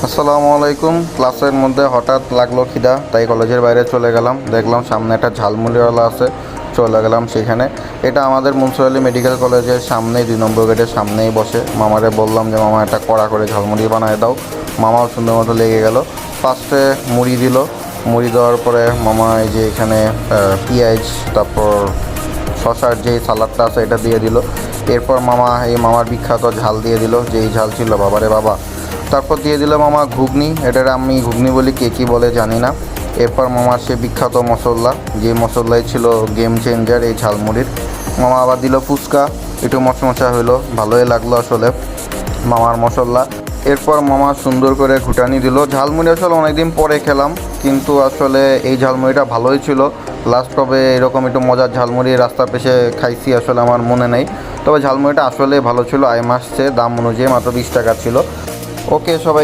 আসসালামু আলাইকুম। ক্লাসের মধ্যে হঠাৎ লাগলো খিদা, তাই কলেজের বাইরে চলে গেলাম। দেখলাম সামনে একটা ঝালমুড়িওয়ালা আছে, চলে গেলাম সেখানে। এটা আমাদের মুন্সিপালি মেডিকেল কলেজের সামনেই, 2 নম্বর গেটের সামনেই বসে। মামারে বললাম যে মামা একটা কড়া করে ঝালমুড়ি বানায় দাও। মামাও সুন্দর মতো লেগে গেল। ফার্স্টে মুড়ি দিল, মুড়ি দেওয়ার পরে মামা এই যে এখানে পেঁয়াজ, তারপর শশার যে সালাডটা আছে এটা দিয়ে দিল। এরপর মামার বিখ্যাত ঝাল দিয়ে দিল, যেই ঝাল ছিল বাবারে বাবা। তারপর দিয়ে দিল মামা ঘুগনি, এটার আমি ঘুগনি বলি, কে কী বলে জানি না। এরপর মামার সে বিখ্যাত মশলা, যে মশলাই ছিল গেম চেঞ্জার এই ঝালমুড়ির। মামা আবার দিল ফুচকা, একটু মশমশা হইলো, ভালোই লাগলো আসলে মামার মশলা। এরপর মামা সুন্দর করে ঘুটানি দিল। ঝালমুড়ি আসলে অনেকদিন পরে খেলাম, কিন্তু আসলে এই ঝালমুড়িটা ভালোই ছিল। লাস্ট কবে এরকম একটু মজার ঝালমুড়ি রাস্তার পেছে খাইছি আসলে আমার মনে নেই, তবে ঝালমুড়িটা আসলে ভালো ছিল। আই মাসছে দাম অনুযায়ী মাত্র 20 টাকা ছিল। ওকে সবাই।